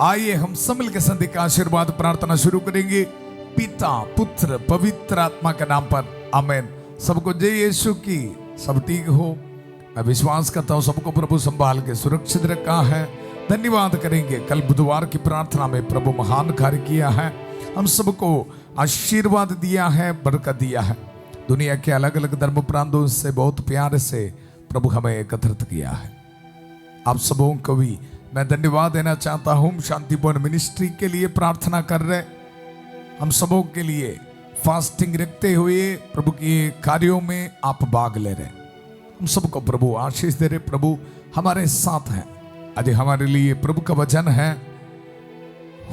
आइए हम सब मिलकर संधि का आशीर्वाद प्रार्थना शुरू करेंगे पिता पुत्र पवित्र आत्मा के नाम पर आमेन। सबको जय यीशु की। सब ठीक हो, मैं विश्वास करता हूँ सबको प्रभु संभाल के सुरक्षित रखा है। धन्यवाद करेंगे, कल बुधवार की प्रार्थना में प्रभु महान कार्य किया है, हम सबको आशीर्वाद दिया है, बरकत दिया है। दुनिया के अलग अलग धर्म प्रांतों से बहुत प्यार से प्रभु हमें एकत्रित किया है। आप सबों को भी मैं धन्यवाद देना चाहता हूँ। शांतिपूर्ण मिनिस्ट्री के लिए प्रार्थना कर रहे, हम सबों के लिए फास्टिंग रखते हुए प्रभु के कार्यों में आप भाग ले रहे, हम सबको प्रभु आशीष दे रहे। प्रभु हमारे साथ हैं। आज हमारे लिए प्रभु का वचन है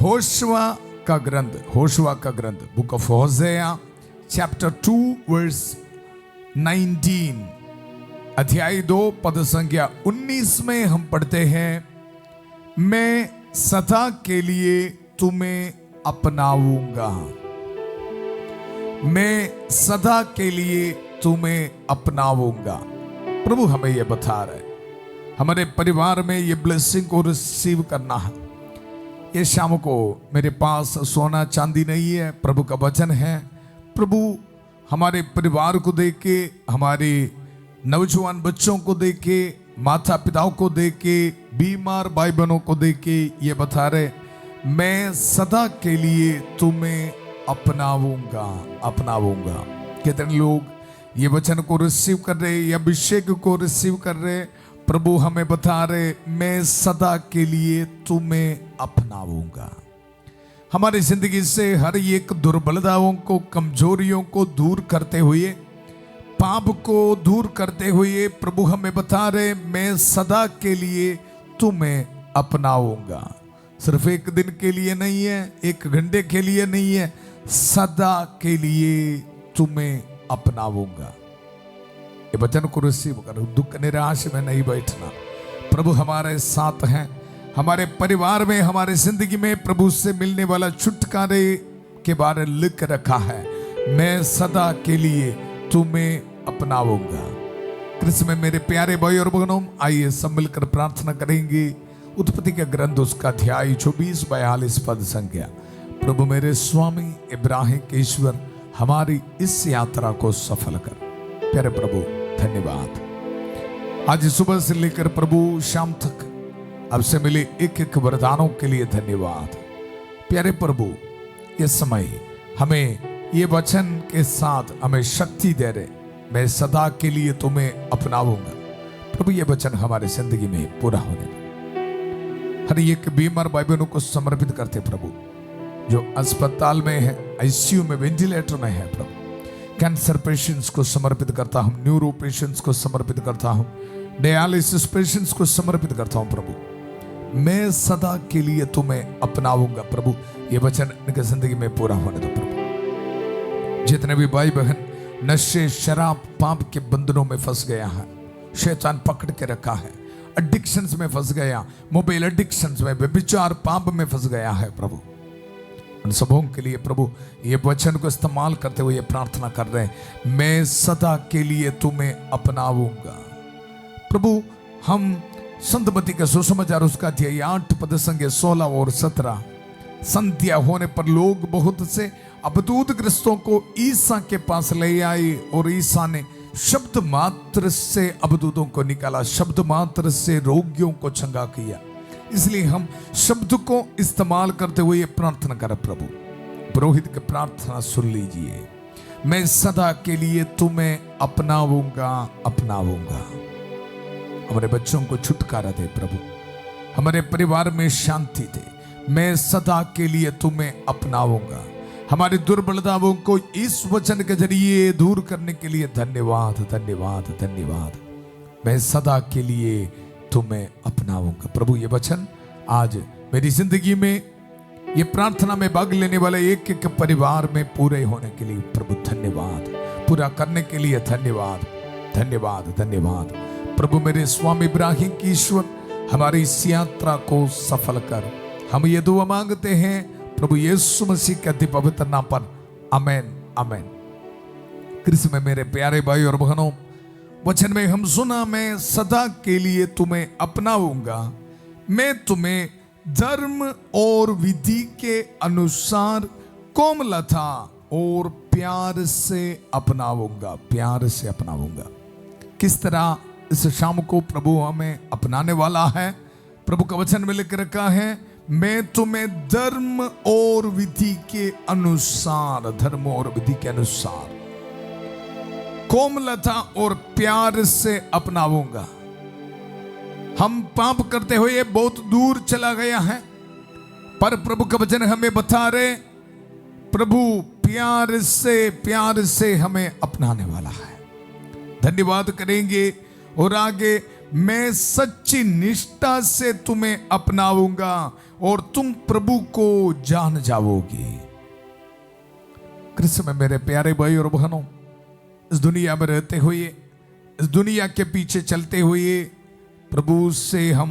होशुआ का ग्रंथ बुक ऑफ होशेया चैप्टर 2 वर्स 19, अध्याय 2 पद संख्या 19 में हम पढ़ते हैं, मैं सदा के लिए तुम्हें अपनाऊंगा। मैं सदा के लिए तुम्हें अपनाऊंगा। प्रभु हमें यह बता रहे, हमारे परिवार में ये ब्लेसिंग को रिसीव करना है। ये शाम को मेरे पास सोना चांदी नहीं है, प्रभु का वचन है। प्रभु हमारे परिवार को देके, हमारे नौजवान बच्चों को देके, माता पिताओं को देके, बीमार भाई बहनों को देके ये बता रहे, मैं सदा के लिए तुम्हें अपनाऊंगा। कितने लोग ये वचन को रिसीव कर रहे, या अभिषेक को रिसीव कर रहे। प्रभु हमें बता रहे, मैं सदा के लिए तुम्हें अपनाऊंगा। हमारी जिंदगी से हर एक दुर्बलताओं को, कमजोरियों को दूर करते हुए, पाप को दूर करते हुए प्रभु हमें बता रहे, मैं सदा के लिए तुम्हें अपनाऊंगा। सिर्फ एक दिन के लिए नहीं है, एक घंटे के लिए नहीं है, सदा के लिए तुम्हें अपनाऊंगा। ये वचन को रिसीव करो, दुख निराश में नहीं बैठना। प्रभु हमारे साथ हैं, हमारे परिवार में, हमारे जिंदगी में प्रभु से मिलने वाला छुटकारे के बारे में लिख रखा है, मैं सदा के लिए तुम्हें अपनाऊंगा। कृष्ण में मेरे प्यारे भाई और बहनों, आइए सब मिलकर प्रार्थना करेंगे। उत्पत्ति का ग्रंथ उसका अध्याय 24-42 पद संख्या। प्रभु मेरे स्वामी इब्राहिम के ईश्वर, हमारी इस यात्रा को सफल कर। प्यारे प्रभु धन्यवाद, आज सुबह से लेकर प्रभु शाम तक अब से मिले एक एक वरदानों के लिए धन्यवाद। प्यारे प्रभु ये समय हमें ये वचन के साथ हमें शक्ति दे रहे, मैं सदा के लिए तुम्हें अपनाऊंगा। प्रभु ये वचन हमारे जिंदगी में पूरा होने दे। हर एक बीमार भाई बहनों को समर्पित करते प्रभु, जो अस्पताल में है, आईसीयू में, वेंटिलेटर में है प्रभु। कैंसर पेशेंट्स को समर्पित करता हूँ, न्यूरो पेशेंट्स को समर्पित करता हूँ, डायलिसिस पेशेंट्स को समर्पित करता हूँ। प्रभु मैं सदा के लिए तुम्हें अपनाऊंगा। प्रभु ये वचन इनकी जिंदगी में पूरा होने दो। प्रभु जितने भी भाई बहन नशे, शराब, पाप के बंधनों में फंस गया है, शैतान पकड़ के रखा है, एडिक्शंस में फंस गया, मोबाइल एडिक्शंस में, व्यभिचार पाप में फंस गया है, प्रभु उन सबों के लिए प्रभु ये वचन को इस्तेमाल करते हुए ये प्रार्थना कर रहे हैं, मैं सदा के लिए तुम्हें अपनाऊंगा। प्रभु हम संतमती का सुसमाचार उसका अध्याय 8 पद संख्या 16 और 17, संध्या होने पर लोग बहुत से अबदूत ग्रस्तों को ईसा के पास ले आए और ईसा ने शब्द मात्र से अबदूतों को निकाला, शब्द मात्र से रोगियों को चंगा किया। इसलिए हम शब्द को इस्तेमाल करते हुए ये प्रार्थना करें। प्रभु पुरोहित की प्रार्थना सुन लीजिए, मैं सदा के लिए तुम्हें अपनाऊंगा। हमारे बच्चों को छुटकारा दे प्रभु, हमारे परिवार में शांति दे, मैं सदा के लिए तुम्हें अपनाऊंगा। हमारी दुर्बलताओं को इस वचन के जरिए दूर करने के लिए धन्यवाद। मैं सदा के लिए तुम्हें अपनाऊंगा। प्रभु ये वचन आज मेरी जिंदगी में, ये प्रार्थना में भाग लेने वाले एक एक परिवार में पूरे होने के लिए प्रभु धन्यवाद, पूरा करने के लिए धन्यवाद। प्रभु मेरे स्वामी इब्राहिम की ईश्वर, हमारी इस यात्रा को सफल कर। हम ये दुआ मांगते हैं प्रभु यीशु मसीह के अति पवित्र नाम पर, आमेन। कृष्ण में मेरे प्यारे भाई और बहनों, वचन में हम सुना, मैं सदा के लिए तुम्हें अपनाऊंगा, मैं तुम्हें धर्म और विधि के अनुसार कोमलता और प्यार से अपनाऊंगा, प्यार से अपनाऊंगा। किस तरह इस शाम को प्रभु हमें अपनाने वाला है? प्रभु का वचन में लिख रखा है, मैं तुम्हें धर्म और विधि के अनुसार, धर्म और विधि के अनुसार कोमलता और प्यार से अपनाऊंगा। हम पाप करते हुए बहुत दूर चला गया है, पर प्रभु का वचन हमें बता रहे, प्रभु प्यार से हमें अपनाने वाला है। धन्यवाद करेंगे और आगे, मैं सच्ची निष्ठा से तुम्हें अपनाऊंगा और तुम प्रभु को जान जाओगे। कृष्ण में मेरे प्यारे भाई और बहनों, इस दुनिया में रहते हुए, इस दुनिया के पीछे चलते हुए प्रभु से हम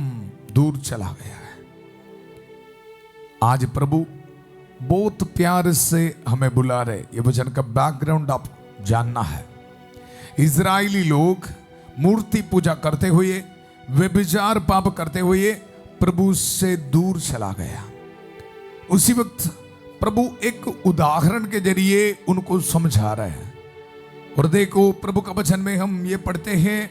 दूर चला गया है। आज प्रभु बहुत प्यार से हमें बुला रहे। ये वचन का बैकग्राउंड आप जानना है। इजरायली लोग मूर्ति पूजा करते हुए, व्यभिचार पाप करते हुए प्रभु से दूर चला गया। उसी वक्त प्रभु एक उदाहरण के जरिए उनको समझा रहे हैं। और देखो, प्रभु का वचन में हम ये पढ़ते हैं,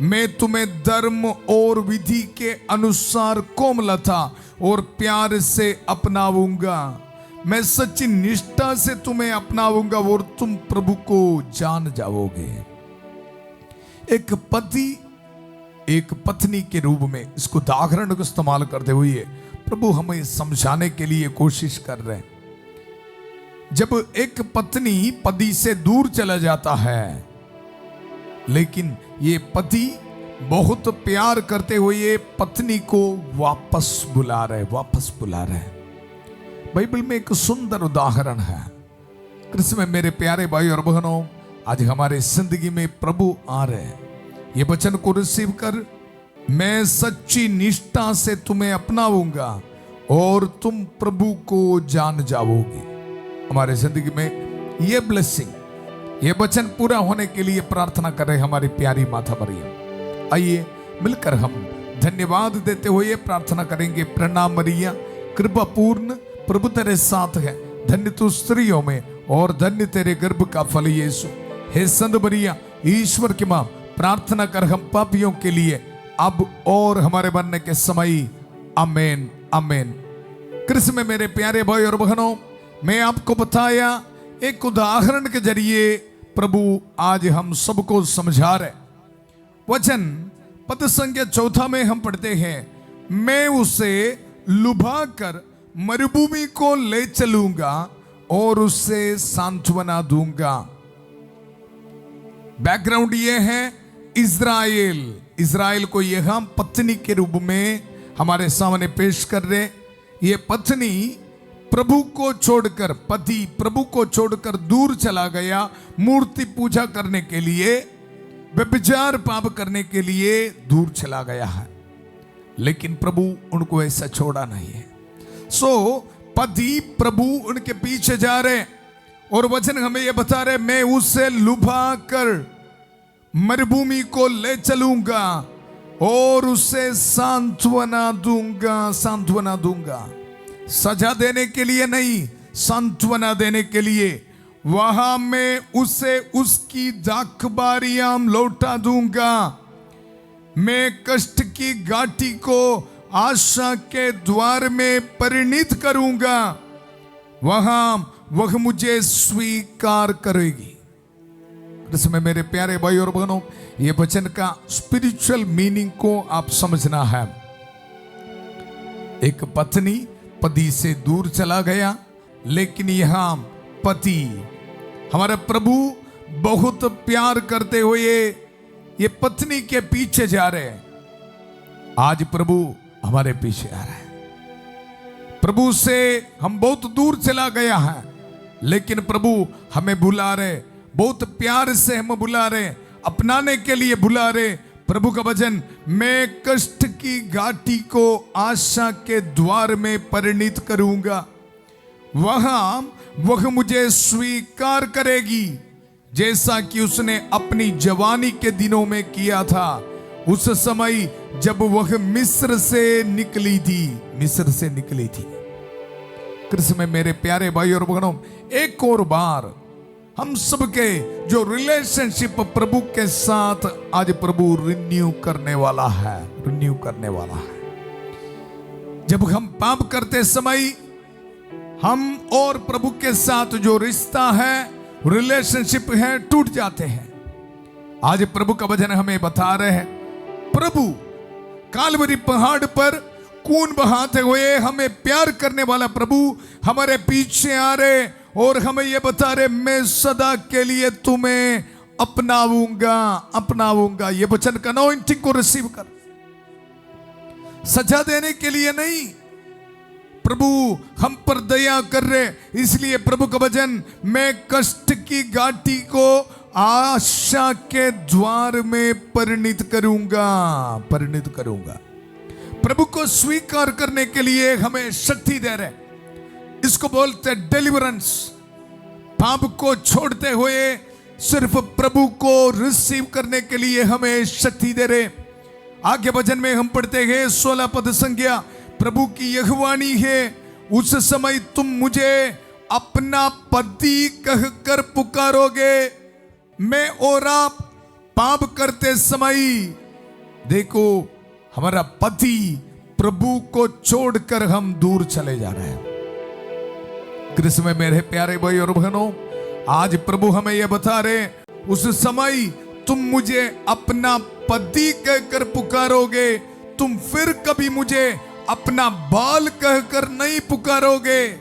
मैं तुम्हें धर्म और विधि के अनुसार कोमलता और प्यार से अपनाऊंगा, मैं सच्ची निष्ठा से तुम्हें अपनाऊंगा और तुम प्रभु को जान जाओगे। एक पति एक पत्नी के रूप में इसको उदाहरण को इस्तेमाल करते हुए प्रभु हमें समझाने के लिए कोशिश कर रहे हैं। जब एक पत्नी पति से दूर चला जाता है, लेकिन ये पति बहुत प्यार करते हुए पत्नी को वापस बुला रहे। बाइबल में एक सुंदर उदाहरण है। कृष्ण में मेरे प्यारे भाई और बहनों, आज हमारे जिंदगी में प्रभु आ रहे हैं। ये वचन को रिसीव कर, मैं सच्ची निष्ठा से तुम्हें अपनाऊंगा और तुम प्रभु को जान जाओगे। हमारे जिंदगी में ये ब्लेसिंग, ये वचन पूरा होने के लिए प्रार्थना करें हमारी प्यारी माता मरियम। आइए मिलकर हम धन्यवाद देते हुए प्रार्थना करेंगे। प्रणाम मरिया, कृपा पूर्ण, प्रभु तेरे साथ है, धन्य तू स्त्रियों में और धन्य तेरे गर्भ का फल यीशु। हे संत मरिया, ईश्वर की मां, प्रार्थना कर हम पापियों के लिए अब और हमारे मरने के समय। आमेन, आमेन। कृष्ण में मेरे प्यारे भाई और बहनों, मैं आपको बताया एक उदाहरण के जरिए प्रभु आज हम सबको समझा रहे। वचन पद संख्या 4 में हम पढ़ते हैं, मैं उसे लुभा कर मरुभूमि को ले चलूंगा और उसे सांत्वना दूंगा। बैकग्राउंड ये है, इजराइल को यहां पत्नी के रूप में हमारे सामने पेश कर रहे। ये पत्नी प्रभु को छोड़कर, पति प्रभु को छोड़कर दूर चला गया मूर्ति पूजा करने के लिए, व्यभिचार पाप करने के लिए दूर चला गया है। लेकिन प्रभु उनको ऐसा छोड़ा नहीं है। पति प्रभु उनके पीछे जा रहे और वचन हमें यह बता रहे, मैं उसे लुभा कर मरुभूमि को ले चलूंगा और उसे सांत्वना दूंगा। सजा देने के लिए नहीं, सांत्वना देने के लिए। वहां मैं उसे उसकी दाखबारियां लौटा दूंगा। मैं कष्ट की घाटी को आशा के द्वार में परिणित करूंगा। वहां वह मुझे स्वीकार करेगी। इसमें मेरे प्यारे भाई और बहनों, ये वचन का स्पिरिचुअल मीनिंग को आप समझना है। एक पत्नी पति से दूर चला गया, लेकिन यहां पति, हमारा प्रभु बहुत प्यार करते हुए ये पत्नी के पीछे जा रहे हैं। आज प्रभु हमारे पीछे आ रहा है। प्रभु से हम बहुत दूर चला गया है, लेकिन प्रभु हमें बुला रहे, बहुत प्यार से हम बुला रहे, अपनाने के लिए बुला रहे। प्रभु का वचन, मैं कष्ट की घाटी को आशा के द्वार में परिणित करूंगा। वहां वह मुझे स्वीकार करेगी, जैसा कि उसने अपनी जवानी के दिनों में किया था, उस समय जब वह मिस्र से निकली थी। कृष्ण में मेरे प्यारे भाई और बहनों, एक और बार हम सबके जो रिलेशनशिप प्रभु के साथ आज प्रभु रिन्यू करने वाला है। जब हम पाप करते समय हम और प्रभु के साथ जो रिश्ता है, रिलेशनशिप है, टूट जाते हैं। आज प्रभु का वचन हमें बता रहे हैं, प्रभु कालवरी पहाड़ पर खून बहाते हुए हमें प्यार करने वाला प्रभु हमारे पीछे आ रहे और हमें यह बता रहे, मैं सदा के लिए तुम्हें अपनाऊंगा। ये वचन का अनॉइंटिंग को रिसीव कर। सजा देने के लिए नहीं, प्रभु हम पर दया कर रहे, इसलिए प्रभु का वचन, मैं कष्ट की घाटी को आशा के द्वार में परिणित करूंगा। प्रभु को स्वीकार करने के लिए हमें शक्ति दे रहे, इसको बोलते डिलीवरेंस। पाप को छोड़ते हुए सिर्फ प्रभु को रिसीव करने के लिए हमें शक्ति दे रहे। आगे वचन में हम पढ़ते हैं 16 पद संज्ञा, प्रभु की यह वाणी है, उस समय तुम मुझे अपना पति कहकर पुकारोगे। मैं और आप पाप करते समय देखो, हमारा पति प्रभु को छोड़कर हम दूर चले जा रहे हैं। कृष्ण में मेरे प्यारे भाई और बहनों, आज प्रभु हमें यह बता रहे, उस समय तुम मुझे अपना पति कहकर पुकारोगे, तुम फिर कभी मुझे अपना बाल कहकर नहीं पुकारोगे।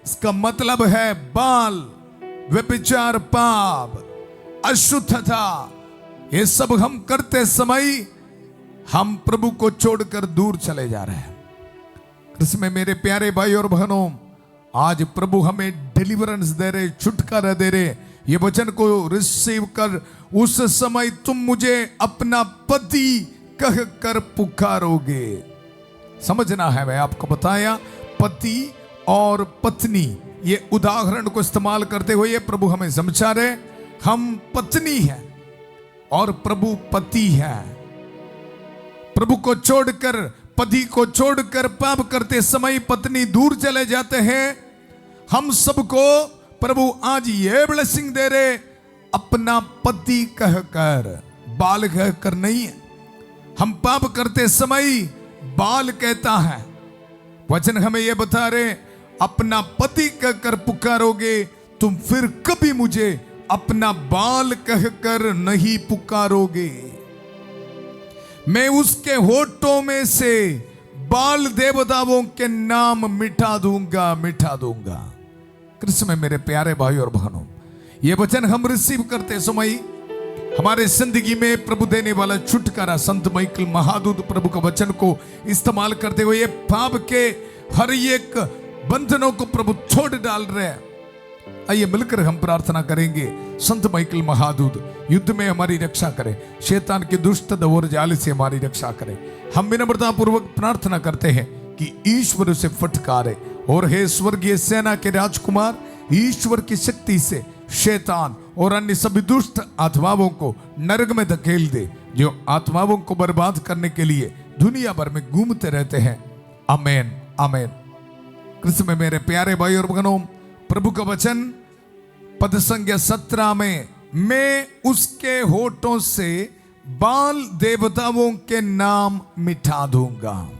इसका मतलब है बाल, व्यभिचार, पाप, अशुद्धता, ये सब हम करते समय हम प्रभु को छोड़कर दूर चले जा रहे हैं। कृष्ण में मेरे प्यारे भाई और बहनों, आज प्रभु हमें डिलीवरेंस दे रहे, छुटकारा दे रहे। ये वचन को रिसीव कर, उस समय तुम मुझे अपना पति कहकर पुकारोगे। समझना है, मैं आपको बताया, पति और पत्नी, ये उदाहरण को इस्तेमाल करते हुए प्रभु हमें समझा रहे, हम पत्नी हैं और प्रभु पति है। प्रभु को छोड़कर, पति को छोड़कर पाप करते समय पत्नी दूर चले जाते हैं। हम सबको प्रभु आज ये ब्लेसिंग दे रहे, अपना पति कहकर, बाल कहकर नहीं है। हम पाप करते समय बाल कहता है, वचन हमें यह बता रहे, अपना पति कहकर पुकारोगे, तुम फिर कभी मुझे अपना बाल कहकर नहीं पुकारोगे। मैं उसके होठों में से बाल देवताओं के नाम मिटा दूंगा। कृष्ण में मेरे प्यारे भाई और बहनों, ये वचन हम रिसीव करते समय हमारे जिंदगी में प्रभु देने वाला छुटकारा, संत माइकल महादूत प्रभु का वचन को इस्तेमाल करते हुए पाप के हर एक बंधनों को प्रभु तोड़ डाल रहे हैं। आइए मिलकर हम प्रार्थना करेंगे, संत माइकल महादूत युद्ध में हमारी रक्षा करे, शैतान के दुष्ट और जाल से हमारी रक्षा करे। हम विनम्रता पूर्वक प्रार्थना करते हैं कि ईश्वर से फटकारे, और हे स्वर्गीय सेना के राजकुमार, ईश्वर की शक्ति से शैतान और अन्य सभी दुष्ट आत्माओं को नरक में धकेल दे, जो आत्माओं को बर्बाद करने के लिए दुनिया भर में घूमते रहते हैं। आमेन, आमेन। कृष्ण में मेरे प्यारे भाई और बहनों, प्रभु का वचन पद संज्ञा 17 में, मैं उसके होठों से बाल देवताओं के नाम मिटा दूंगा।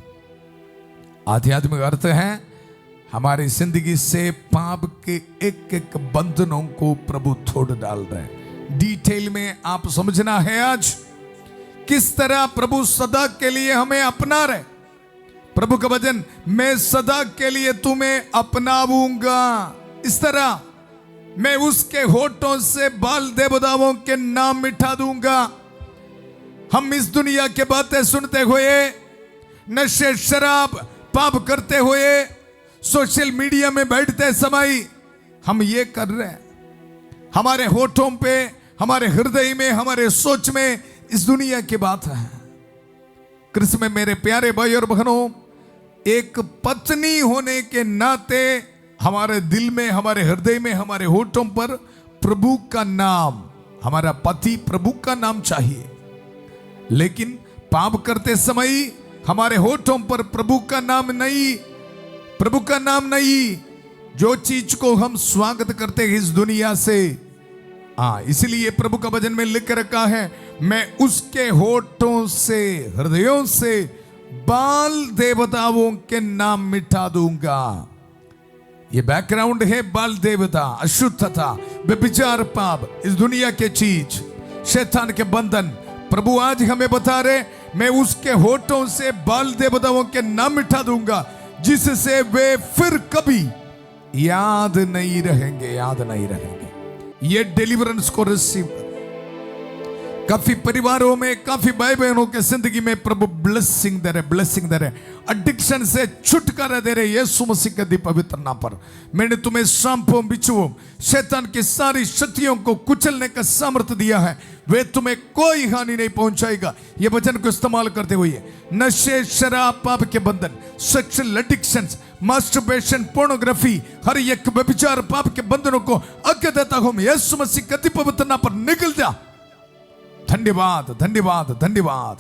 आध्यात्मिक अर्थ है, हमारी जिंदगी से पाप के एक एक बंधनों को प्रभु तोड़ डाल रहे हैं। डिटेल में आप समझना है आज किस तरह प्रभु सदा के लिए हमें अपना रहे। प्रभु का वचन, मैं सदा के लिए तुम्हें अपनाऊंगा। इस तरह मैं उसके होठों से बाल देवताओं के नाम मिटा दूंगा। हम इस दुनिया के बातें सुनते हुए, नशे, शराब, पाप करते हुए, सोशल मीडिया में बैठते समय हम ये कर रहे हैं। हमारे होठों पे, हमारे हृदय में, हमारे सोच में इस दुनिया की बात है। कृष्ण में मेरे प्यारे भाई और बहनों, एक पत्नी होने के नाते हमारे दिल में, हमारे हृदय में, हमारे होठों पर प्रभु का नाम, हमारा पति प्रभु का नाम चाहिए। लेकिन पाप करते समय हमारे होठों पर प्रभु का नाम नहीं, प्रभु का नाम नहीं। जो चीज को हम स्वागत करते हैं इस दुनिया से, इसलिए प्रभु का वचन में लिख रखा है, मैं उसके होठों से, हृदयों से बाल देवताओं के नाम मिटा दूंगा। ये बैकग्राउंड है। बाल देवता, अशुद्धता, व्यभिचार, पाप, इस दुनिया के चीज, शैतान के बंधन। प्रभु आज हमें बता रहे, मैं उसके होठों से बाल देवताओं के नाम मिटा दूंगा, जिससे वे फिर कभी याद नहीं रहेंगे, याद नहीं रहेंगे। ये डिलीवरेंस को रिसीव, काफी परिवारों में, काफी भाई बहनों के जिंदगी में प्रभु ब्लेसिंग दे रहे, ब्लेसिंग दे रहे, एडिक्शन से छुटकारा दे रहे। यीशु मसीह के पवित्र नाम पर मैंने तुम्हें सांपों, बिच्छुओं, शैतान की सारी शक्तियों को कुचलने का सामर्थ्य दिया है, वे तुम्हें कोई हानि नहीं पहुंचाएगा। ये वचन को इस्तेमाल करते हुए नशे, शराब, पाप के बंधन, सेक्सुअल एडिक्शंस, मास्टरबेशन, पोर्नोग्राफी, हर एक व्यभिचार, पाप के बंधनों को आज्ञा देता हूं, यीशु मसीह के पवित्र नाम पर निकल जा। धन्यवाद, धन्यवाद, धन्यवाद।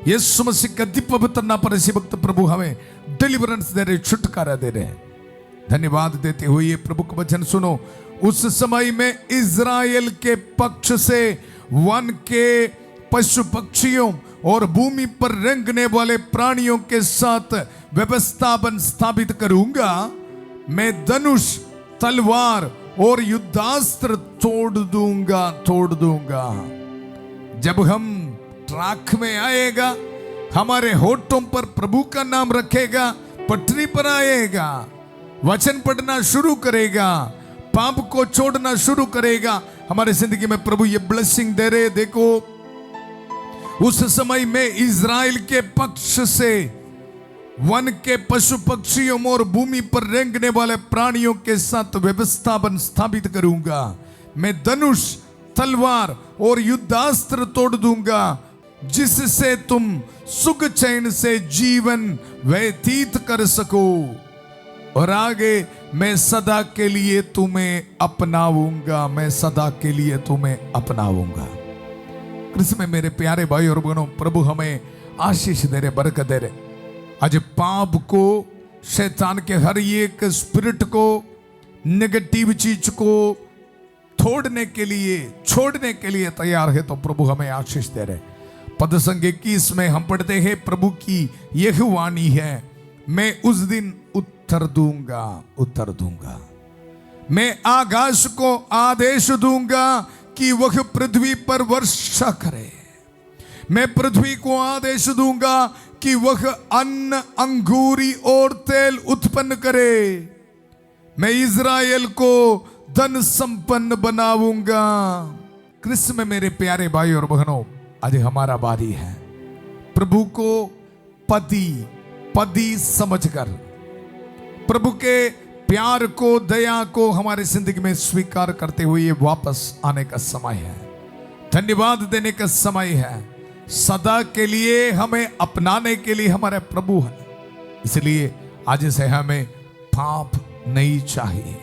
यीशु मसीह का पवित्र नाम पर इसी वक्त प्रभु हमें डिलीवरेंस दे रहे, छुटकारा दे रहे। धन्यवाद देते हुए प्रभु का वचन सुनो। उस समय में इज़राइल के पक्ष से वन के पशु पक्षियों और भूमि पर रेंगने वाले प्राणियों के साथ व्यवस्था स्थापित करूंगा। मैं धनुष, तलवार और युद्धास्त्र तोड़ दूंगा, तोड़ दूंगा। जब हम ट्रैक में आएगा, हमारे होठों पर प्रभु का नाम रखेगा, पटरी पर आएगा, वचन पढ़ना शुरू करेगा, पाप को छोड़ना शुरू करेगा, हमारे जिंदगी में प्रभु ये ब्लेसिंग दे रहे। देखो, उस समय में इज़राइल के पक्ष से वन के पशु पक्षियों और भूमि पर रेंगने वाले प्राणियों के साथ व्यवस्था स्थापित करूंगा। मैं धनुष, तलवार और युद्धास्त्र तोड़ दूंगा, जिससे तुम सुख चैन से जीवन व्यतीत कर सको। और आगे, मैं सदा के लिए तुम्हें अपनाऊंगा, मैं सदा के लिए तुम्हें अपनाऊंगा। कृष्ण में मेरे प्यारे भाई और बहनों, प्रभु हमें आशीष दे रहे, बरकत दे रहे। आज पाप को, शैतान के हर एक स्पिरिट को, नेगेटिव चीज को छोड़ने के लिए तैयार है, तो प्रभु हमें आशीष दे रहे। पद संख्या 21 में हम पढ़ते हैं, प्रभु की यह वाणी है, मैं उस दिन उत्तर दूंगा, उत्तर दूंगा। मैं आकाश को आदेश दूंगा कि वह पृथ्वी पर वर्षा करे। मैं पृथ्वी को आदेश दूंगा कि वह अन्न, अंगूरी और तेल उत्पन्न करे। मैं इज़राइल को धन संपन्न बनाऊंगा। कृष्ण में मेरे प्यारे भाई और बहनों, आज हमारा बारी है प्रभु को पति समझकर, प्रभु के प्यार को, दया को हमारे जिंदगी में स्वीकार करते हुए वापस आने का समय है, धन्यवाद देने का समय है। सदा के लिए हमें अपनाने के लिए हमारे प्रभु है। इसलिए आज से हमें पाप नहीं चाहिए,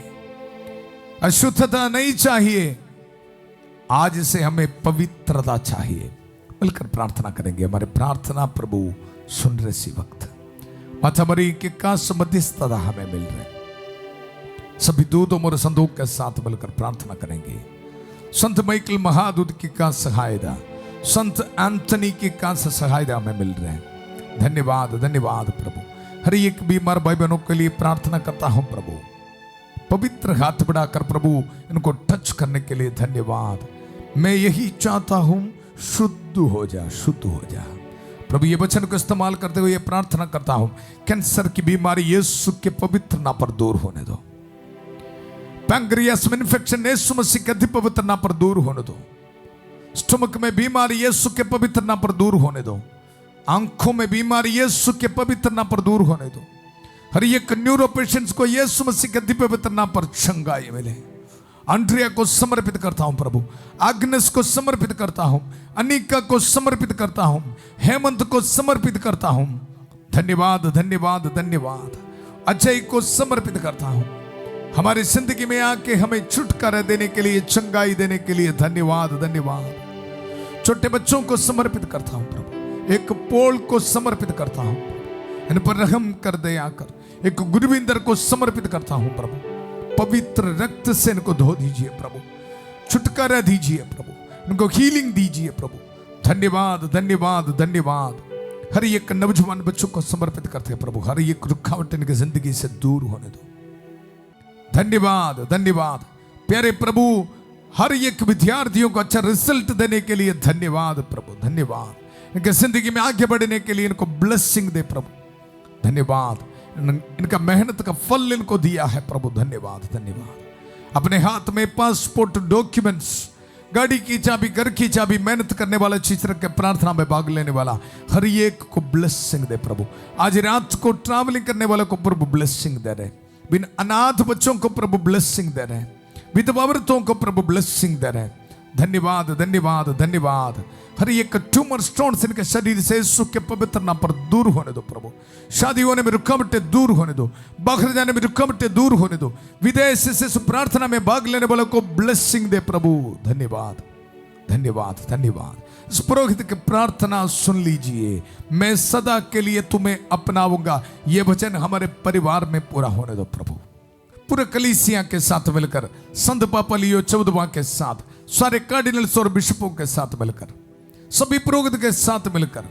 अशुद्धता नहीं चाहिए, आज से हमें पवित्रता चाहिए। मिलकर प्रार्थना करेंगे। हमारे प्रार्थना प्रभु सुन रहे इसी वक्त, मथमरी के का मध्यस्थता हमें मिल रहे। सभी दूतों और संदूक के साथ मिलकर प्रार्थना करेंगे। संत माइकल महादूत की का सहायता, संत एंथनी की का सहायता हमें मिल रहे हैं। धन्यवाद, धन्यवाद प्रभु। हर एक बीमार भाई बहनों के लिए प्रार्थना करता हूं प्रभु, पवित्र हाथ बढ़ाकर प्रभु इनको टच करने के लिए धन्यवाद। मैं यही चाहता हूं, शुद्ध हो जा, शुद्ध हो जा प्रभु। ये वचन को इस्तेमाल करते हुए प्रार्थना करता हूं, कैंसर की बीमारी यीशु के पवित्र नाम पर दूर होने दो। पैंक्रियास में इन्फेक्शन यीशु मसीह के पवित्र नाम पर दूर होने दो। स्टमक में बीमारी यीशु के पवित्र नाम पर दूर होने दो। आंखों में बीमारी यीशु के पवित्र नाम पर दूर होने दो। हर एक न्यूरो पेशेंट्स को यीशु मसीह के पवित्र नाम पर चंगाई मिले। अंड्रिया को समर्पित करता हूं प्रभु, आग्नेस को समर्पित करता हूं, अनिका को समर्पित करता हूं, हेमंत को समर्पित करता हूं। धन्यवाद, धन्यवाद, धन्यवाद। अजय को समर्पित करता हूं। हमारी जिंदगी में आके हमें छुटकारा देने के लिए, चंगाई देने के लिए धन्यवाद, धन्यवाद। छोटे बच्चों को समर्पित करता हूं प्रभु, एक पोल को समर्पित करता हूं, इन पर रहम कर दया कर। एक गुरविंदर को समर्पित करता हूं प्रभु, पवित्र रक्त से इनको धो दीजिए प्रभु, छुटकारा दीजिए प्रभु, इनको हीलिंग दीजिए प्रभु। धन्यवाद धन्यवाद धन्यवाद। हर एक नौजवान बच्चों को समर्पित करते हैं प्रभु, हर एक रुकावट इनकी जिंदगी से दूर होने दो। धन्यवाद धन्यवाद प्यारे प्रभु, हर एक विद्यार्थियों को अच्छा रिजल्ट देने के लिए धन्यवाद प्रभु, धन्यवाद। इनके जिंदगी में आगे बढ़ने के लिए इनको ब्लेसिंग दे प्रभु, धन्यवाद। इनका मेहनत का फल इनको दिया है प्रभु, धन्यवाद धन्यवाद। अपने हाथ में पासपोर्ट, डॉक्यूमेंट्स, गाड़ी की चाबी, घर की चाबी, मेहनत करने वाला चीज रख के प्रार्थना में भाग लेने वाला हर एक को ब्लेसिंग दे प्रभु। आज रात को ट्रैवलिंग करने वाले को प्रभु ब्लेसिंग दे रहे, बिन अनाथ बच्चों को प्रभु ब्लेसिंग दे रहे, विधवा औरतों को प्रभु ब्लेसिंग दे रहे। धन्यवाद धन्यवाद धन्यवाद। हर एक ट्यूमर स्टोन इनके शरीर से यीशु के पवित्र नाम पर दूर होने दो प्रभु। शादी होने में रुकावटें दूर होने दो, बाहर जाने में रुकावटें दूर होने दो। विदेश से प्रार्थना में भाग लेने वालों को ब्लेसिंग दे प्रभु, धन्यवाद धन्यवाद धन्यवाद। इस पुरोहित की प्रार्थना सुन लीजिए। मैं सदा के लिए तुम्हें अपनाऊंगा, ये वचन हमारे परिवार में पूरा होने दो प्रभु। पूरे कलीसिया के साथ मिलकर, संत पापा लियो चौदवा के साथ, सारे कार्डिनल्स और बिशपों के साथ मिलकर, सभी पुरोहित के साथ मिलकर,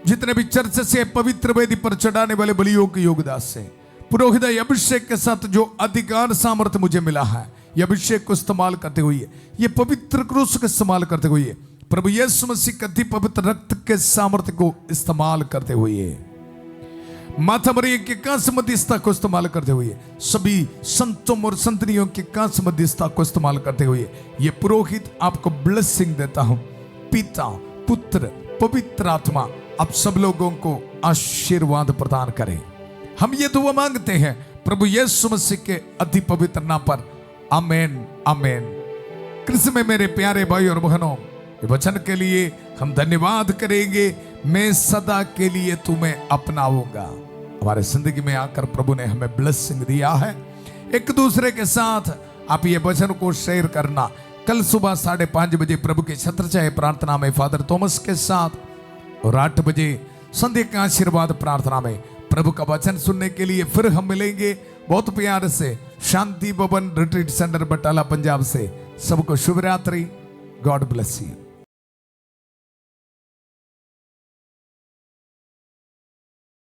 जितने भी चर्च से पवित्र वेदी पर चढ़ाने वाले बलियों के योगदान से, पुरोहित अभिषेक के साथ जो अधिकार सामर्थ्य मुझे मिला है, ये अभिषेक को इस्तेमाल करते हुए, ये पवित्र क्रूस को इस्तेमाल करते हुए, प्रभु यीशु मसीह के अति पवित्र रक्त के सामर्थ्य को इस्तेमाल करते हुए, माता मरियम के कांस मध्यस्थता को इस्तेमाल करते हुए, सभी संतों और संतनियों के कांस मध्यस्थता को इस्तेमाल करते हुए, ये पुरोहित आपको ब्लेसिंग देता हूं। पिता, पुत्र, पवित्र आत्मा आप सब लोगों को आशीर्वाद प्रदान करें। हम ये दुआ मांगते हैं प्रभु यीशु मसीह के अति पवित्र नाम पर, आमेन आमेन। कृष्ण में मेरे प्यारे भाई और बहनों, वचन के लिए हम धन्यवाद करेंगे। मैं सदा के लिए तुम्हें अपनाऊंगा। हमारे जिंदगी में आकर प्रभु ने हमें ब्लेसिंग दिया है। एक दूसरे के साथ आप ये वचन को शेयर करना। कल सुबह 5:30 बजे प्रभु के छत्र चाहे प्रार्थना में फादर थॉमस के साथ, और 8 बजे संध्या के आशीर्वाद प्रार्थना में प्रभु का वचन सुनने के लिए फिर हम मिलेंगे। बहुत प्यार से शांति भवन रिट्रीट सेंटर बटाला पंजाब से सबको शुभ रात्रि। God bless you.